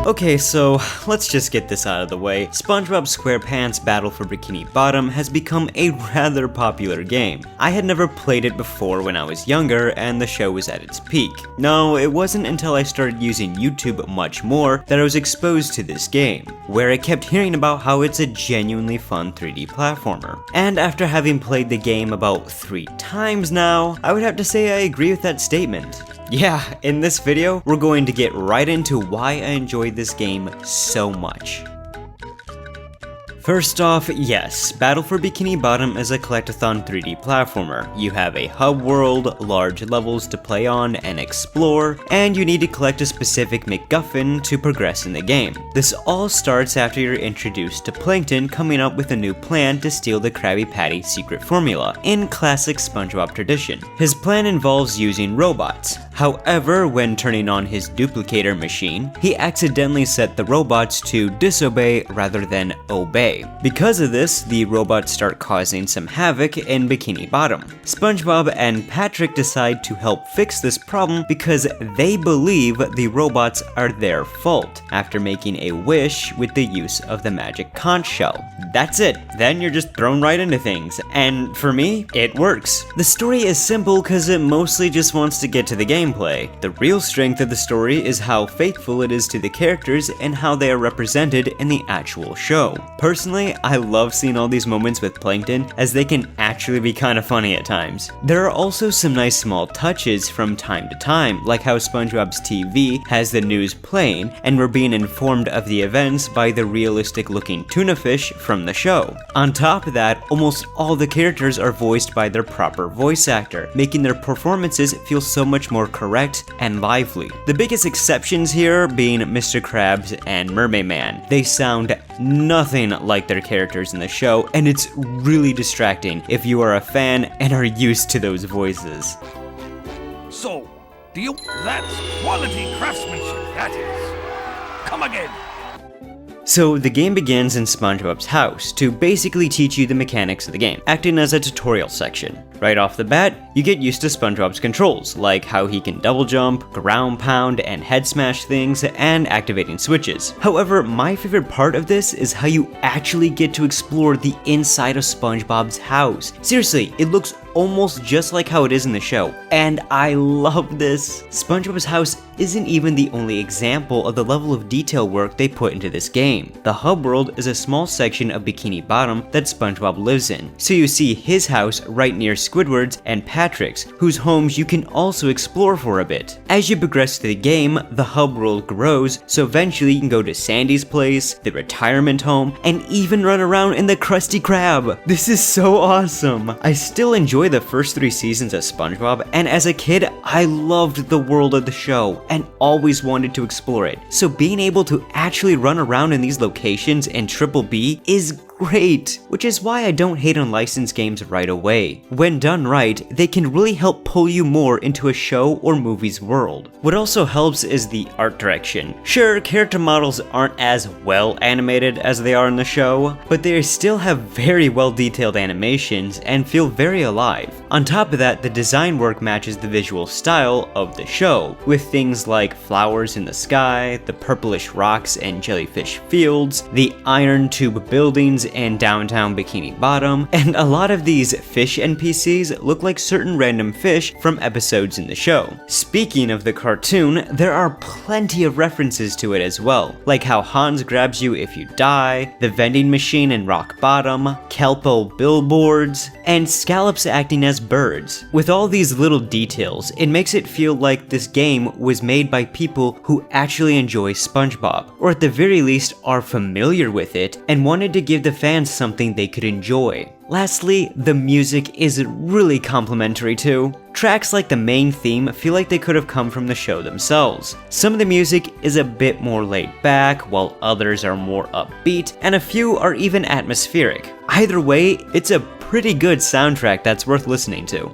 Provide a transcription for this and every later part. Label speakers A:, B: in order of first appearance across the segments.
A: Okay, so let's just get this out of the way. Spongebob Squarepants Battle for Bikini Bottom has become a rather popular game. I had never played it before when I was younger and the show was at its peak. No, it wasn't until I started using YouTube much more that I was exposed to this game, where I kept hearing about how it's a genuinely fun 3D platformer. And after having played the game about 3 times now, I would have to say I agree with that statement. Yeah, in this video, we're going to get right into why I enjoyed this game so much. First off, yes, Battle for Bikini Bottom is a collectathon 3D platformer. You have a hub world, large levels to play on and explore, and you need to collect a specific MacGuffin to progress in the game. This all starts after you're introduced to Plankton coming up with a new plan to steal the Krabby Patty secret formula, in classic SpongeBob tradition. His plan involves using robots. However, when turning on his duplicator machine, he accidentally set the robots to disobey rather than obey. Because of this, the robots start causing some havoc in Bikini Bottom. SpongeBob and Patrick decide to help fix this problem because they believe the robots are their fault after making a wish with the use of the magic conch shell. That's it, then you're just thrown right into things, and for me, it works. The story is simple because it mostly just wants to get to the gameplay. The real strength of the story is how faithful it is to the characters and how they are represented in the actual show. Personally, I love seeing all these moments with Plankton as they can actually be kind of funny at times. There are also some nice small touches from time to time, like how SpongeBob's TV has the news playing and we're being informed of the events by the realistic looking tuna fish from the show. On top of that, almost all the characters are voiced by their proper voice actor, making their performances feel so much more correct and lively. The biggest exceptions here being Mr. Krabs and Mermaid Man. They sound nothing like their characters in the show, and it's really distracting if you are a fan and are used to those voices.
B: So, that's quality craftsmanship, that is. Come again.
A: So the game begins in SpongeBob's house to basically teach you the mechanics of the game, acting as a tutorial section. Right off the bat, you get used to SpongeBob's controls, like how he can double jump, ground pound, and head smash things, and activating switches. However, my favorite part of this is how you actually get to explore the inside of SpongeBob's house. Seriously, it looks almost just like how it is in the show, and I love this. SpongeBob's house isn't even the only example of the level of detail work they put into this game. The hub world is a small section of Bikini Bottom that SpongeBob lives in, so you see his house right near Squidward's and Patrick's, whose homes you can also explore for a bit. As you progress through the game, the hub world grows, so eventually you can go to Sandy's place, the retirement home, and even run around in the Krusty Krab. This is so awesome! I still enjoy the first 3 seasons of SpongeBob, and as a kid, I loved the world of the show and always wanted to explore it. So being able to actually run around in these locations in Triple B is great, which is why I don't hate on licensed games right away. When done right, they can really help pull you more into a show or movie's world. What also helps is the art direction. Sure, character models aren't as well animated as they are in the show, but they still have very well detailed animations and feel very alive. On top of that, the design work matches the visual style of the show, with things like flowers in the sky, the purplish rocks and jellyfish fields, the iron tube buildings in downtown Bikini Bottom, and a lot of these fish NPCs look like certain random fish from episodes in the show. Speaking of the cartoon, there are plenty of references to it as well, like how Hans grabs you if you die, the vending machine in Rock Bottom, Kelpo billboards, and scallops acting as birds. With all these little details, it makes it feel like this game was made by people who actually enjoy SpongeBob, or at the very least are familiar with it and wanted to give the fans something they could enjoy. Lastly, the music is really complimentary too. Tracks like the main theme feel like they could have come from the show themselves. Some of the music is a bit more laid back, while others are more upbeat, and a few are even atmospheric. Either way, it's a pretty good soundtrack that's worth listening to.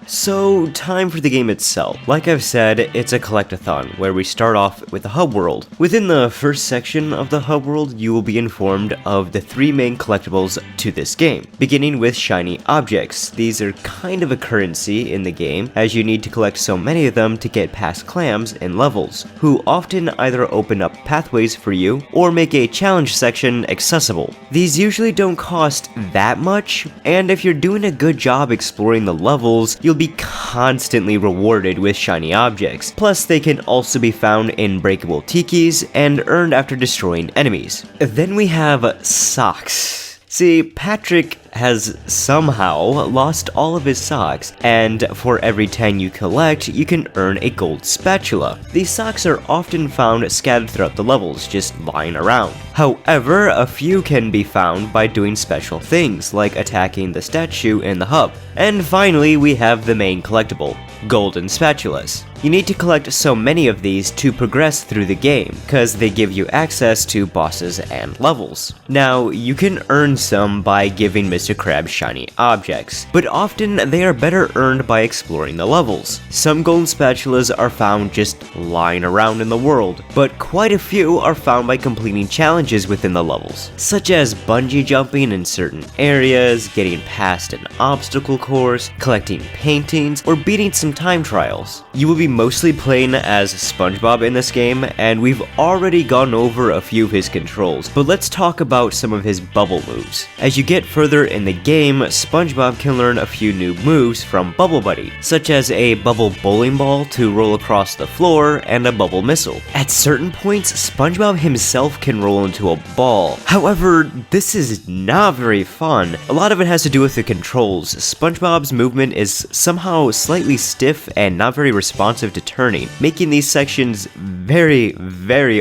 A: So, time for the game itself. Like I've said, it's a collectathon, where we start off with the hub world. Within the first section of the hub world, you will be informed of the 3 main collectibles to this game, beginning with shiny objects. These are kind of a currency in the game, as you need to collect so many of them to get past clams in levels, who often either open up pathways for you, or make a challenge section accessible. These usually don't cost that much, and if you're doing a good job exploring the levels, you'll be constantly rewarded with shiny objects. Plus, they can also be found in breakable tikis and earned after destroying enemies. Then we have socks. See, Patrick has somehow lost all of his socks, and for every 10 you collect, you can earn a gold spatula. These socks are often found scattered throughout the levels, just lying around. However, a few can be found by doing special things, like attacking the statue in the hub. And finally, we have the main collectible, golden spatulas. You need to collect so many of these to progress through the game, cause they give you access to bosses and levels. Now, you can earn some by giving Mr. Krabs shiny objects, but often they are better earned by exploring the levels. Some golden spatulas are found just lying around in the world, but quite a few are found by completing challenges within the levels, such as bungee jumping in certain areas, getting past an obstacle course, collecting paintings, or beating some time trials. You will be mostly playing as Spongebob in this game, and we've already gone over a few of his controls, but let's talk about some of his bubble moves. As you get further in the game, Spongebob can learn a few new moves from Bubble Buddy, such as a bubble bowling ball to roll across the floor and a bubble missile. At certain points, SpongeBob himself can roll into a ball. However, this is not very fun. A lot of it has to do with the controls. SpongeBob's movement is somehow slightly stiff and not very responsive to turning, making these sections very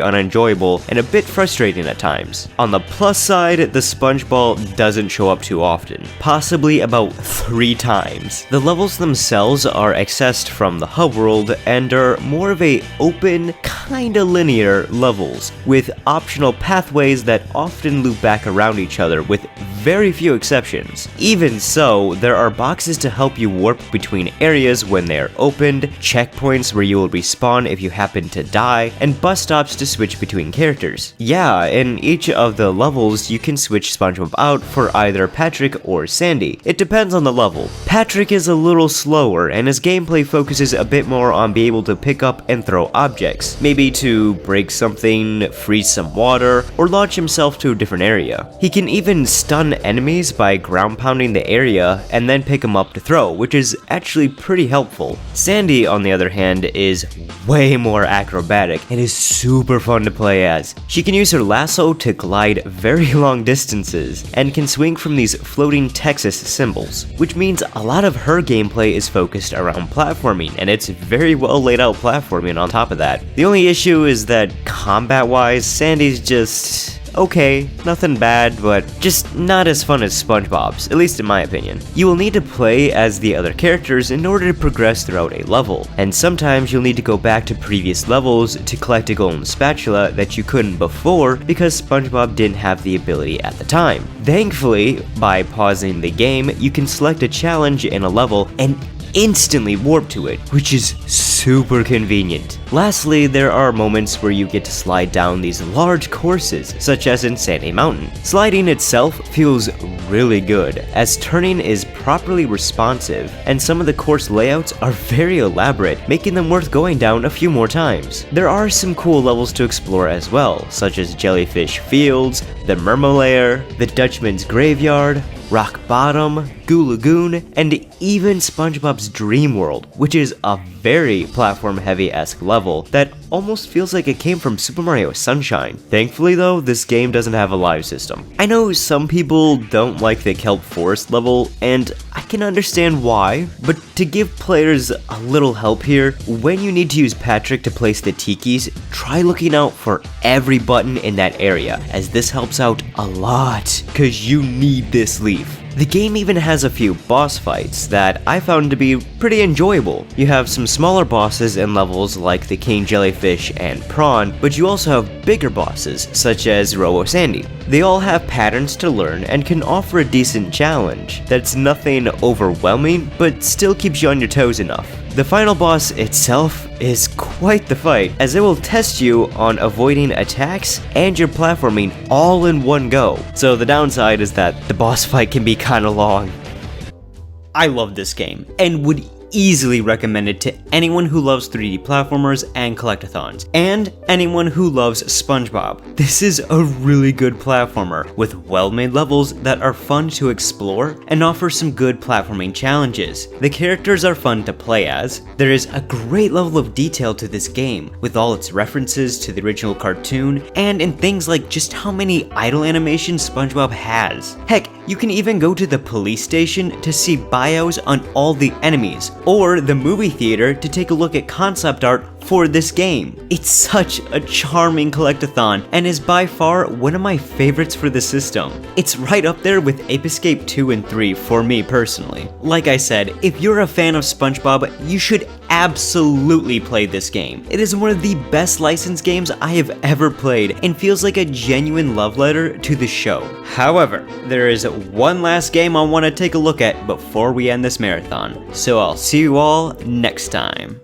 A: unenjoyable and a bit frustrating at times. On the plus side, the sponge ball doesn't show up too often, possibly about 3 times. The levels themselves are accessed from the hub world and are more of a open, kinda linear levels, with optional pathways that often loop back around each other with very few exceptions. Even so, there are boxes to help you warp between areas when they are opened, checkpoints where you will respawn if you happen to die, and bus stops to switch between characters. Yeah, in each of the levels you can switch SpongeBob out for either Patrick or Sandy. It depends on the level. Patrick is a little slower, and his gameplay focuses a bit more on being able to pick up and throw objects, maybe to break something, freeze some water, or launch himself to a different area. He can even stun enemies by ground pounding the area and then pick them up to throw, which is actually pretty helpful. Sandy, on the other hand, is way more acrobatic and is super fun to play as. She can use her lasso to glide very long distances and can swing from these floating Texas symbols, which means a lot of her gameplay is focused around platforming, and it's very well laid out platforming on top of that. The only issue is that combat-wise, Sandy's just okay, nothing bad, but just not as fun as SpongeBob's, at least in my opinion. You will need to play as the other characters in order to progress throughout a level, and sometimes you'll need to go back to previous levels to collect a golden spatula that you couldn't before because SpongeBob didn't have the ability at the time. Thankfully, by pausing the game, you can select a challenge in a level and instantly warp to it, which is super convenient. Lastly, there are moments where you get to slide down these large courses, such as in Sandy Mountain. Sliding itself feels really good, as turning is properly responsive, and some of the course layouts are very elaborate, making them worth going down a few more times. There are some cool levels to explore as well, such as Jellyfish Fields, the Mermalair, the Dutchman's Graveyard, Rock Bottom, Goo Lagoon, and even SpongeBob's Dream World, which is a very platform-heavy-esque level that almost feels like it came from Super Mario Sunshine. Thankfully though, this game doesn't have a live system. I know some people don't like the Kelp Forest level, and I can understand why, but to give players a little help here, when you need to use Patrick to place the tikis, try looking out for every button in that area, as this helps out a lot, cause you need this leaf. The game even has a few boss fights that I found to be pretty enjoyable. You have some smaller bosses in levels like the king jellyfish and prawn, but you also have bigger bosses such as Robo Sandy. They all have patterns to learn and can offer a decent challenge that's nothing overwhelming but still keeps you on your toes enough. The final boss itself is quite the fight, as it will test you on avoiding attacks and your platforming all in one go. So the downside is that the boss fight can be kinda long. I love this game, and would easily recommend it to anyone who loves 3D platformers and collectathons, and anyone who loves SpongeBob. This is a really good platformer, with well-made levels that are fun to explore and offer some good platforming challenges. The characters are fun to play as. There is a great level of detail to this game, with all its references to the original cartoon, and in things like just how many idle animations SpongeBob has. Heck, you can even go to the police station to see bios on all the enemies, or the movie theater to take a look at concept art for this game. It's such a charming collectathon and is by far one of my favorites for the system. It's right up there with Ape Escape 2 and 3 for me personally. Like I said, if you're a fan of SpongeBob, you should absolutely play this game. It is one of the best licensed games I have ever played and feels like a genuine love letter to the show. However, there is one last game I want to take a look at before we end this marathon, so I'll see you all next time.